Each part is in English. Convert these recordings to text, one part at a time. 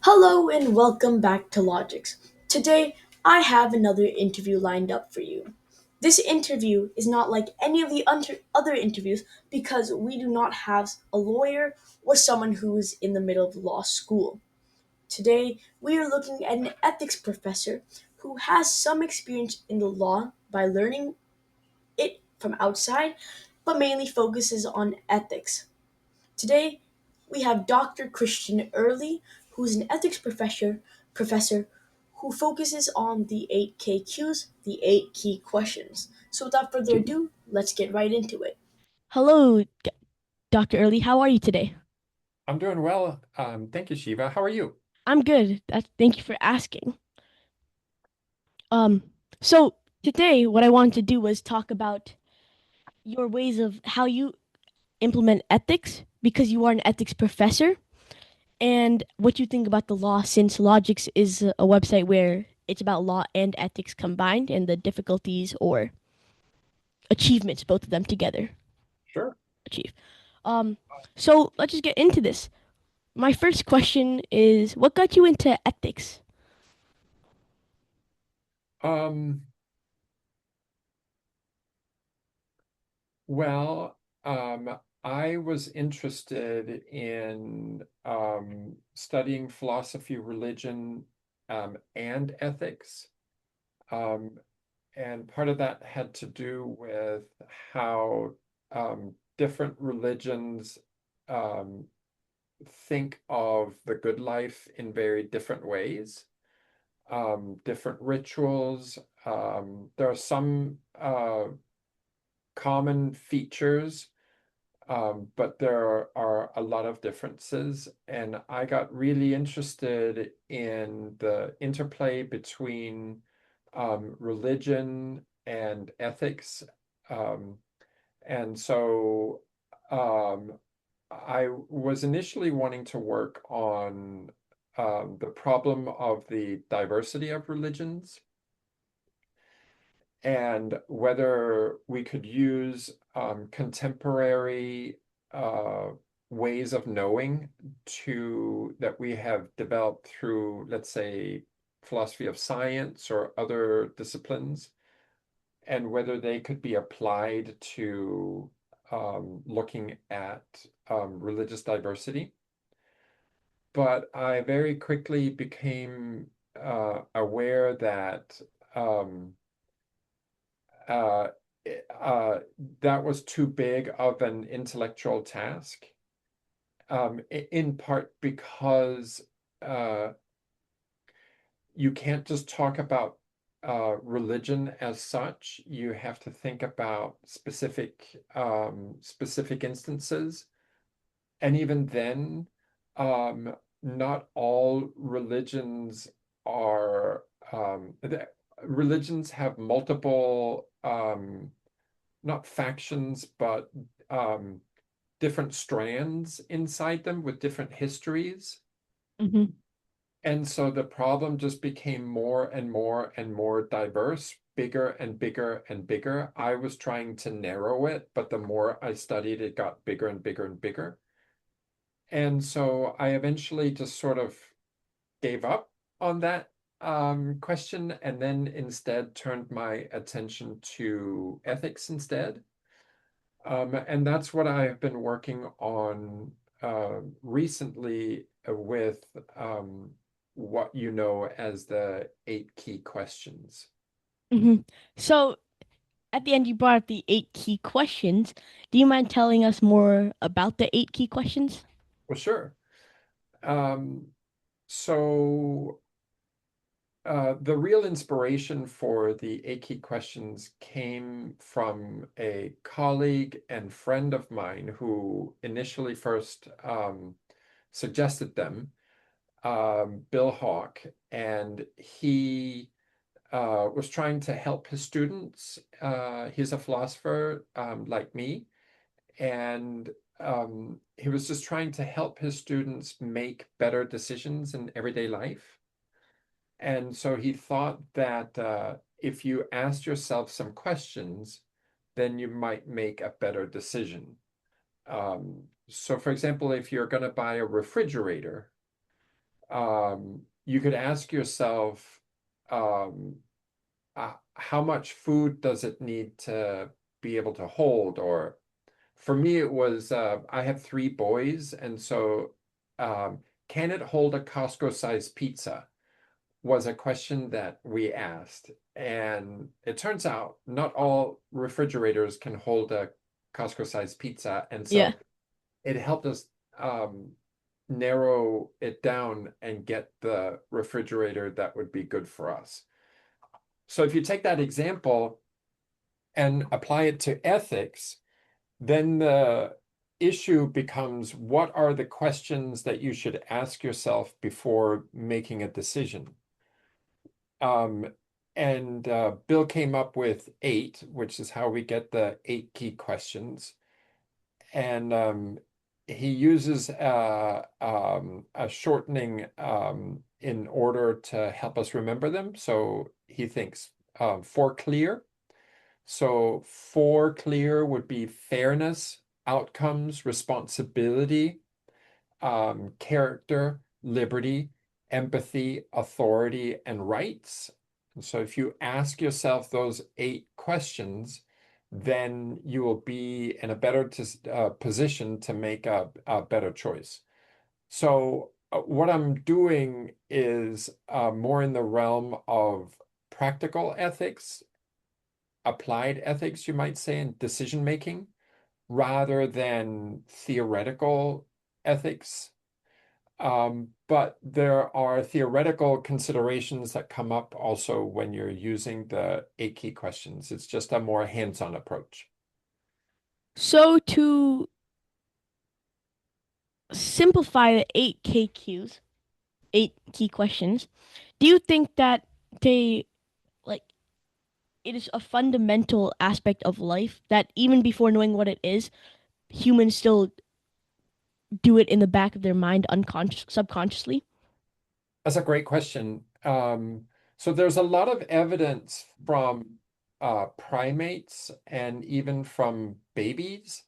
Hello and welcome back to Lawgics. Today, I have another interview lined up for you. This interview is not like any of the other interviews because we do not have a lawyer or someone who is in the middle of law school. Today, we are looking at an ethics professor who has some experience in the law by learning it from outside, but mainly focuses on ethics. Today, we have Dr. Christian Early, who's an ethics professor who focuses on the 8 KQs, the 8 key questions. So without further ado, let's get right into it. Hello, Dr. Early. How are you today? I'm doing well. Thank you, Shiva. How are you? I'm good. Thank you for asking. Um, so today what I wanted to do was talk about your ways of how you implement ethics because you are an ethics professor and what you think about the law since Lawgics is a website where it's about law and ethics combined and the difficulties or achievements both of them together Sure. achieve. Um, so let's just get into this. My first question is what got you into ethics? Um, well, I was interested in studying philosophy, religion, and ethics. Um, and part of that had to do with how different religions um, think of the good life in very different ways. Different rituals. There are some common features, but there are a lot of differences. And I got really interested in the interplay between religion and ethics. Um, and so um, I was initially wanting to work on the problem of the diversity of religions and whether we could use contemporary uh, ways of knowing to that we have developed through, let's say, philosophy of science or other disciplines, and whether they could be applied to looking at religious diversity. But I very quickly became aware that um, uh, uh, that was too big of an intellectual task, in part because uh, you can't just talk about religion as such. You have to think about specific instances, and even then, um, not all religions are religions have multiple not factions, but um, different strands inside them with different histories. Mm-hmm. And so the problem just became more and more and more diverse, bigger and bigger and bigger. I was trying to narrow it, but the more I studied, it got bigger and bigger and bigger. And so I eventually just sort of gave up on that question and then instead turned my attention to ethics instead. And that's what I've been working on recently with what you know as the 8 key questions. Mm-hmm. So at the end, you brought up the 8 key questions. Do you mind telling us more about the 8 key questions? Well, sure. Um, so the real inspiration for the 8 key questions came from a colleague and friend of mine who initially first suggested them, Bill Hawk, and he was trying to help his students. He's a philosopher like me, and he was just trying to help his students make better decisions in everyday life. And so he thought that if you asked yourself some questions, then you might make a better decision. So, for example, if you're going to buy a refrigerator, you could ask yourself, um, how much food does it need to be able to hold? Or for me, it was I have three boys, and so um, can it hold a Costco-sized pizza? Was a question that we asked. And it turns out not all refrigerators can hold a Costco-sized pizza. And Yeah. so it helped us um, narrow it down and get the refrigerator that would be good for us. So if you take that example and apply it to ethics, then the issue becomes, what are the questions that you should ask yourself before making a decision? Um, and Bill came up with eight, which is how we get the eight key questions. And he uses a shortening in order to help us remember them. So he thinks for clear. So for clear would be fairness, outcomes, responsibility, character, liberty, empathy, authority, and rights. And so if you ask yourself those eight questions, then you will be in a better position to make a better choice. So what I'm doing is more in the realm of practical ethics, applied ethics, you might say, in decision making, rather than theoretical ethics. But there are theoretical considerations that come up also when you're using the eight key questions. It's just a more hands-on approach. So to simplify the eight KQs, eight key questions, do you think that they like it is a fundamental aspect of life that even before knowing what it is, humans still do it in the back of their mind unconscious subconsciously? That's a great question. So there's a lot of evidence from primates and even from babies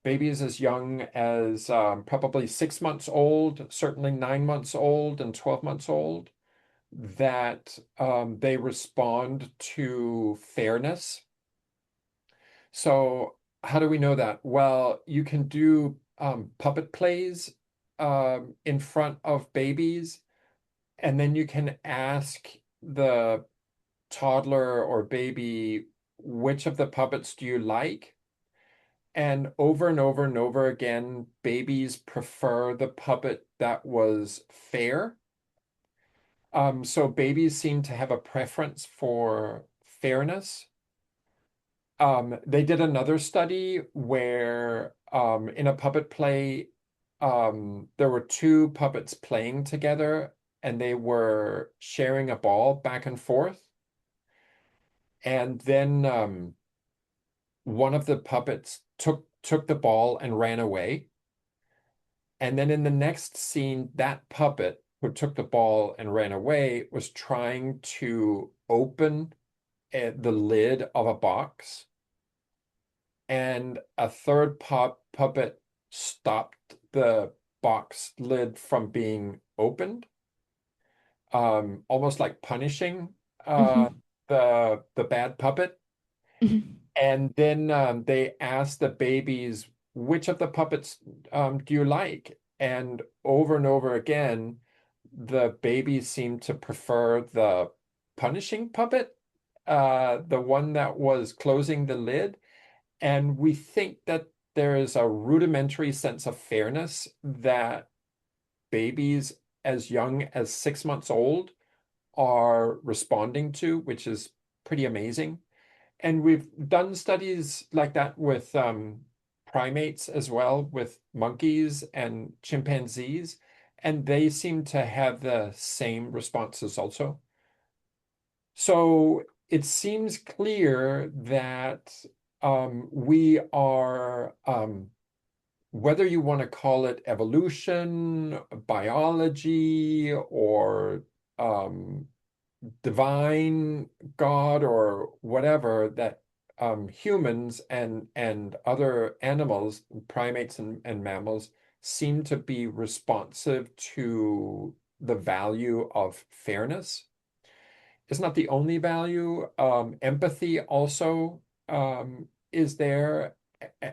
as young as probably 6 months old, certainly 9 months old and 12 months old, that they respond to fairness. So how do we know that? Well, you can do puppet plays in front of babies, and then you can ask the toddler or baby, which of the puppets do you like? And over and over again, babies prefer the puppet that was fair. So babies seem to have a preference for fairness. They did another study where in a puppet play, there were two puppets playing together and they were sharing a ball back and forth. And then one of the puppets took the ball and ran away. And then in the next scene, that puppet who took the ball and ran away was trying to open the lid of a box. And a third puppet stopped the box lid from being opened, almost like punishing Hmm. the bad puppet. Hmm. And then they asked the babies, which of the puppets do you like? And over again, the babies seem to prefer the punishing puppet, the one that was closing the lid. And we think that there is a rudimentary sense of fairness that babies as young as 6 months old are responding to, which is pretty amazing. And we've done studies like that with primates as well, with monkeys and chimpanzees, and they seem to have the same responses also. So it seems clear that we are, whether you want to call it evolution, biology, or um, divine God or whatever, that humans and other animals, primates and mammals, seem to be responsive to the value of fairness. It's not the only value. Empathy also is there,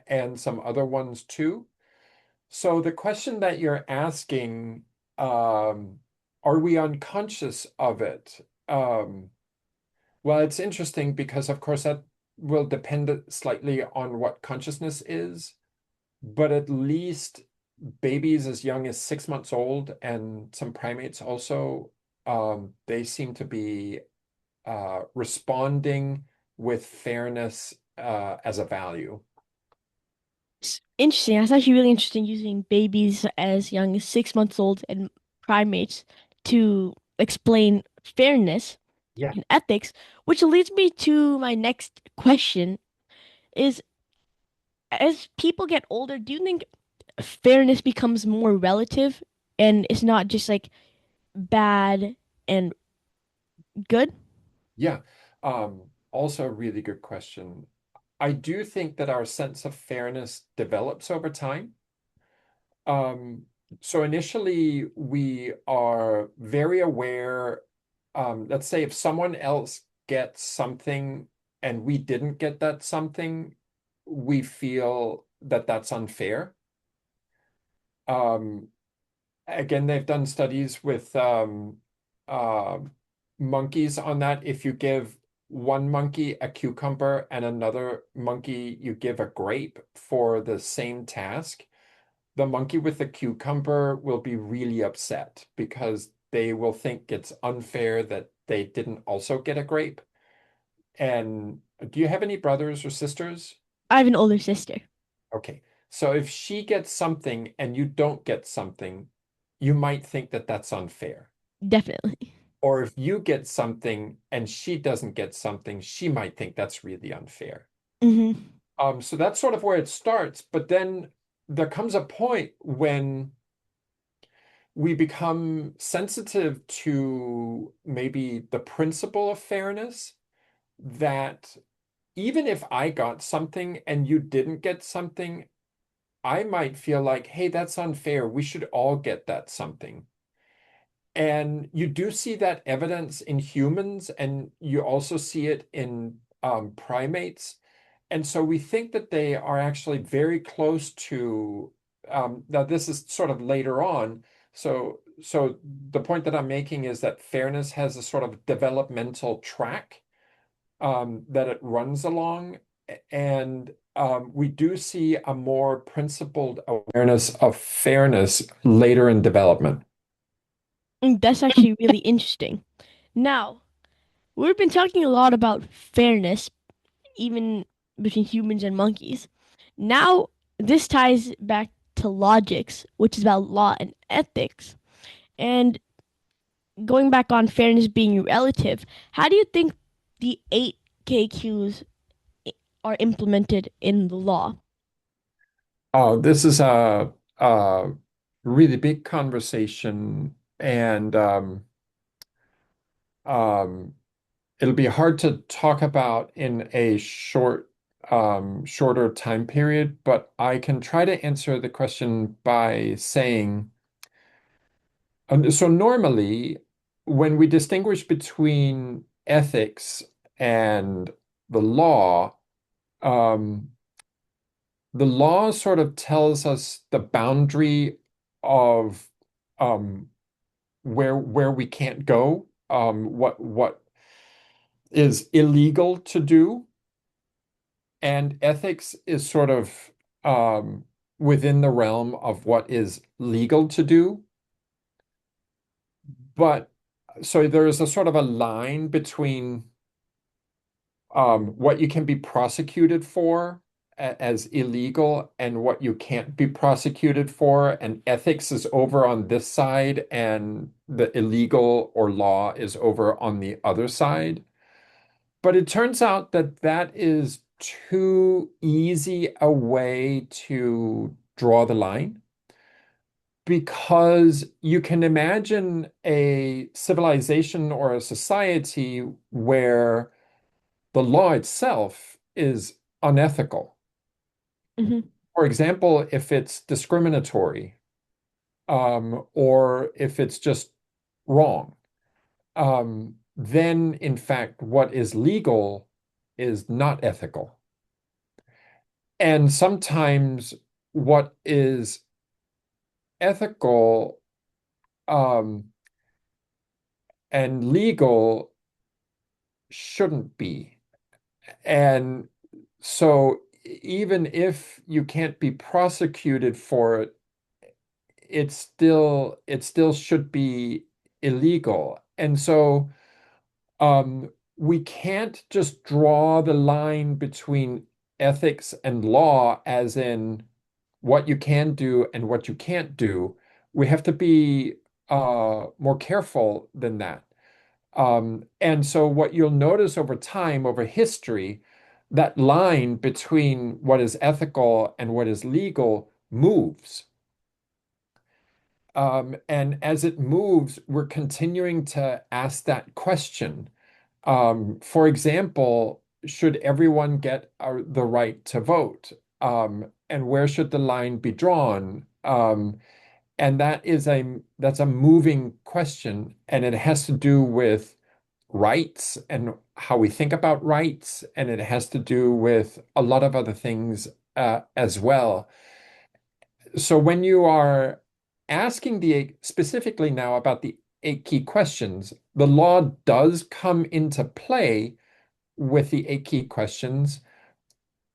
and some other ones too. So the question that you're asking, are we unconscious of it? Well, it's interesting because, of course, that will depend slightly on what consciousness is, but at least babies as young as 6 months old and some primates also, they seem to be responding with fairness as a value. Interesting. That's actually really interesting using babies as young as 6 months old and primates to explain fairness Yeah. and ethics, which leads me to my next question is as people get older, do you think fairness becomes more relative and it's not just like bad and good? Yeah. Also a really good question. I do think that our sense of fairness develops over time. Um, so initially we are very aware, let's say if someone else gets something and we didn't get that something, we feel that that's unfair. Um, Again, they've done studies with uh, monkeys on that. If you give one monkey a cucumber and another monkey you give a grape for the same task, the monkey with the cucumber will be really upset because they will think it's unfair that they didn't also get a grape. And do you have any brothers or sisters? I have an older sister. Okay. So if she gets something and you don't get something, you might think that that's unfair. Definitely. Or if you get something and she doesn't get something, she might think that's really unfair. Hmm. So that's sort of where it starts. But then there comes a point when we become sensitive to maybe the principle of fairness, that even if I got something and you didn't get something, I might feel like, hey, that's unfair. We should all get that something. And you do see that evidence in humans, and you also see it in primates. And so we think that they are actually very close to, now this is sort of later on. So the point that I'm making is that fairness has a sort of developmental track that it runs along. And we do see a more principled awareness of fairness later in development. That's actually really interesting. Now, we've been talking a lot about fairness, even between humans and monkeys. Now, this ties back to logics, which is about law and ethics. And going back on fairness being relative, how do you think the 8KQs are implemented in the law? Oh, this is a really big conversation, and um, it'll be hard to talk about in a shorter time period, but I can try to answer the question by saying, so normally when we distinguish between ethics and the law, um, the law sort of tells us the boundary of um, where we can't go, what is illegal to do, and ethics is sort of within the realm of what is legal to do. But so there is a sort of a line between what you can be prosecuted for as illegal and what you can't be prosecuted for. And ethics is over on this side, and the illegal or law is over on the other side. But it turns out that that is too easy a way to draw the line, because you can imagine a civilization or a society where the law itself is unethical. Hmm. For example, if it's discriminatory, or if it's just wrong. Then, in fact, what is legal is not ethical. And sometimes what is ethical um, and legal shouldn't be. And so even if you can't be prosecuted for it, it still should be illegal. And so we can't just draw the line between ethics and law as in what you can do and what you can't do. We have to be more careful than that. And so what you'll notice over time, over history, that line between what is ethical and what is legal moves. And as it moves, we're continuing to ask that question. For example, should everyone get the right to vote? And where should the line be drawn? And that's a moving question, and it has to do with rights and how we think about rights, and it has to do with a lot of other things as well. So when you are asking specifically now about the eight key questions, the law does come into play with the eight key questions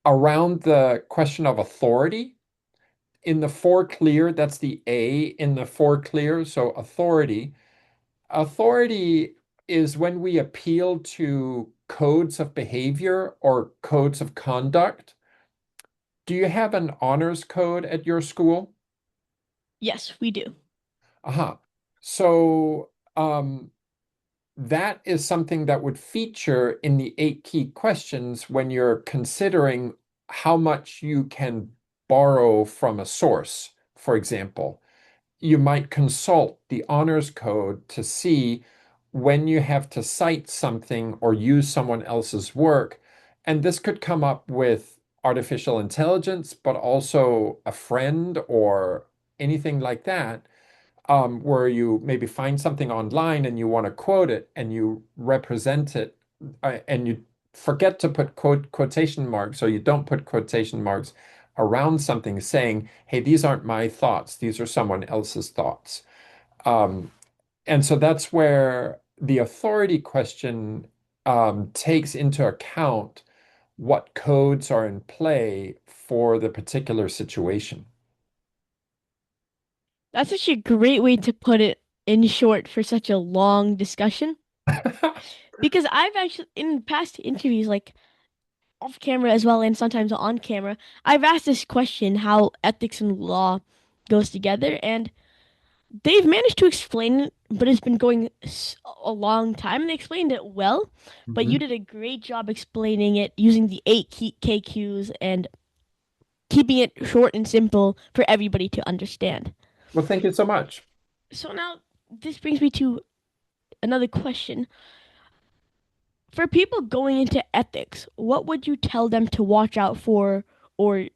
around the question of authority. In the four clear, that's the A in the four clear, so authority. Authority is when we appeal to codes of behavior or codes of conduct. Do you have an honors code at your school? Yes, we do. Aha. So that is something that would feature in the eight key questions when you're considering how much you can borrow from a source, for example. You might consult the honors code to see when you have to cite something or use someone else's work. And this could come up with artificial intelligence, but also a friend or anything like that, where you maybe find something online and you want to quote it and you represent it, and you forget to put quotation marks, or you don't put quotation marks around something saying, hey, these aren't my thoughts, these are someone else's thoughts. Um, and so that's where the authority question takes into account what codes are in play for the particular situation. That's such a great way to put it in short for such a long discussion. Because I've actually, in past interviews, like off camera as well, and sometimes on camera, I've asked this question how ethics and law goes together, and they've managed to explain it, but it's been going a long time. They explained it well, but you Mhm. did a great job explaining it using the eight KQs and keeping it short and simple for everybody to understand. Well, thank you so much. So now this brings me to another question. For people going into ethics, what would you tell them to watch out for or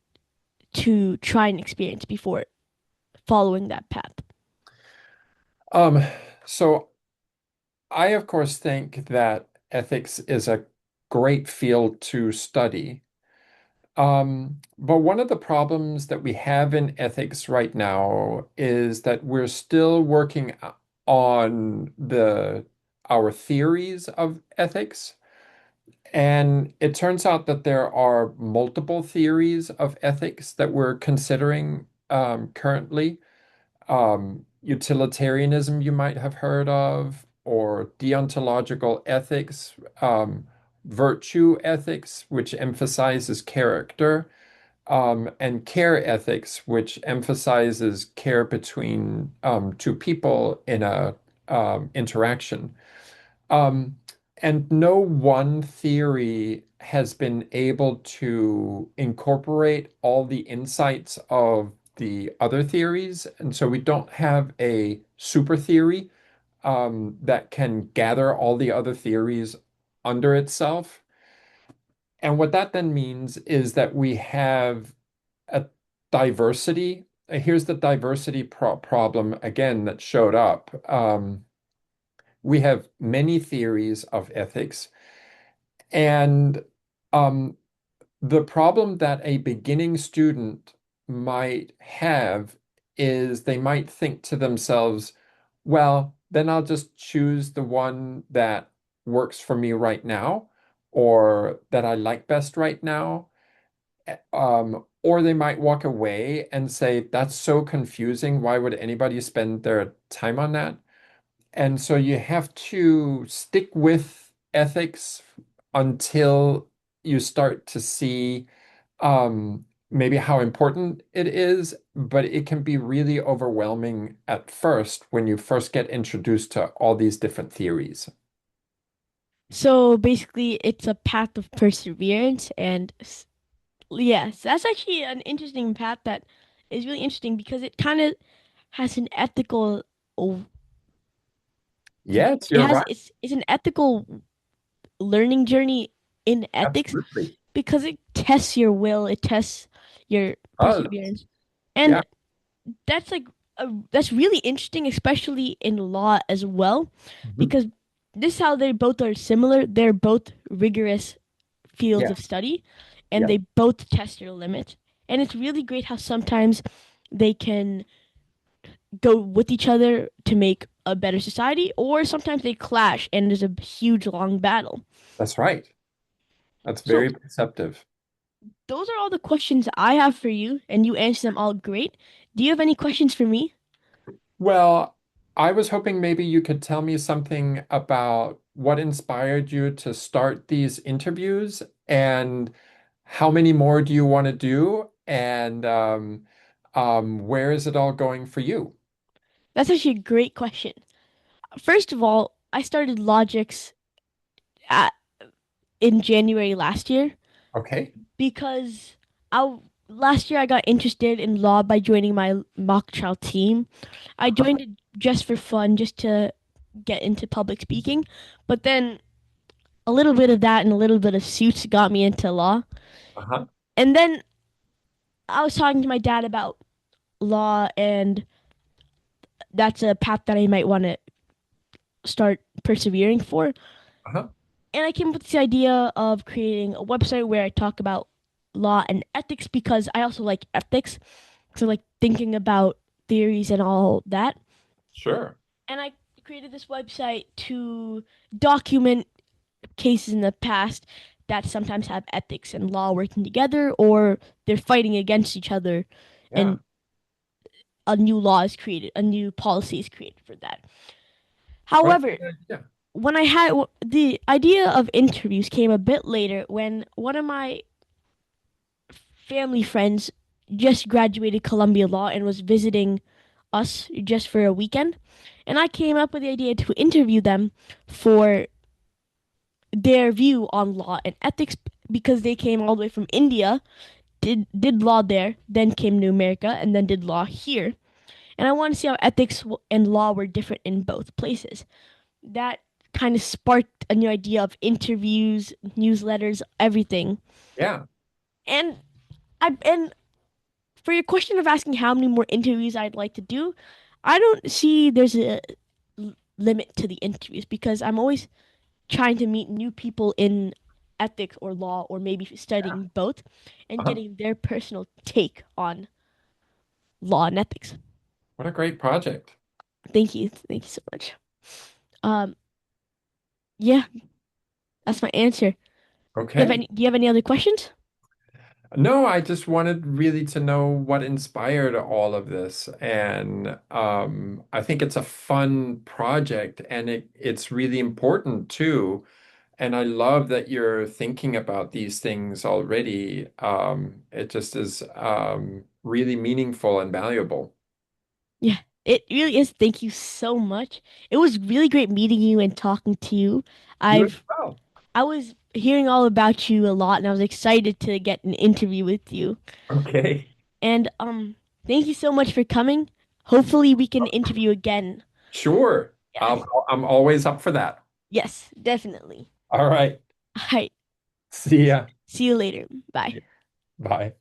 to try and experience before following that path? Um, so I, of course, think that ethics is a great field to study. But one of the problems that we have in ethics right now is that we're still working on our theories of ethics. And it turns out that there are multiple theories of ethics that we're considering currently. Utilitarianism, you might have heard of, or deontological ethics, virtue ethics, which emphasizes character, and care ethics, which emphasizes care between two people in a interaction. Um, and no one theory has been able to incorporate all the insights of the other theories. And so we don't have a super theory that can gather all the other theories under itself. And what that then means is that we have a diversity. Here's the diversity problem again that showed up. we have many theories of ethics. And um, the problem that a beginning student might have is they might think to themselves, well, then I'll just choose the one that works for me right now or that I like best right now. Or they might walk away and say, that's so confusing. Why would anybody spend their time on that? And so you have to stick with ethics until you start to see maybe how important it is, but it can be really overwhelming at first when you first get introduced to all these different theories. So basically, it's a path of perseverance, and yes, that's actually an interesting path that is really interesting because it kind of has an ethical. Oh, Yes, it you're has right. it's an ethical learning journey in ethics Absolutely. because it tests your will, it tests your Oh, perseverance, yeah. and that's like that's really interesting, especially in law as well, Mhm. because this is how they both are similar. They're both rigorous fields Yeah. of study, and Yeah. they both test your limit. And it's really great how sometimes they can go with each other to make a better society, or sometimes they clash and there's a huge long battle. That's right. That's So very perceptive. those are all the questions I have for you, and you answered them all great. Do you have any questions for me? Well, I was hoping maybe you could tell me something about what inspired you to start these interviews and how many more do you want to do and where is it all going for you? That's actually a great question. First of all, I started Lawgics at, in January last year Okay. because I last year I got interested in law by joining my mock trial team. I Uh-huh. joined it just for fun, just to get into public speaking. But then a little bit of that and a little bit of suits got me into law. Uh-huh. And then I was talking to my dad about law, and that's a path that I might want to start persevering for. Uh-huh. And I came up with this idea of creating a website where I talk about law and ethics because I also like ethics. So, like thinking about theories and all that. Sure. And I created this website to document cases in the past that sometimes have ethics and law working together, or they're fighting against each other, Yeah. and a new law is created, a new policy is created for that. What a However, great idea. when I had the idea of interviews came a bit later when one of my family friends just graduated Columbia Law and was visiting us just for a weekend. And I came up with the idea to interview them for their view on law and ethics because they came all the way from India, did law there, then came to America, and then did law here. And I want to see how ethics and law were different in both places. That kind of sparked a new idea of interviews, newsletters, everything. Yeah. And and for your question of asking how many more interviews I'd like to do, I don't see there's a limit to the interviews because I'm always trying to meet new people in ethics or law or maybe Yeah. studying both and Uh-huh. getting their personal take on law and ethics. What a great project. Thank you. Thank you so much. Um yeah, that's my answer. Okay. Do you have any other questions? No, I just wanted really to know what inspired all of this. And I think it's a fun project and it's really important too. And I love that you're thinking about these things already. It just is really meaningful and valuable. Yeah, it really is. Thank you so much. It was really great meeting you and talking to you. You as I've well. I was hearing all about you a lot and I was excited to get an interview with you. Okay. And thank you so much for coming. Hopefully we can interview again. Sure. Yes. I'm always up for that. Yes, definitely. All right. All right. See ya. See you later. Bye. Bye.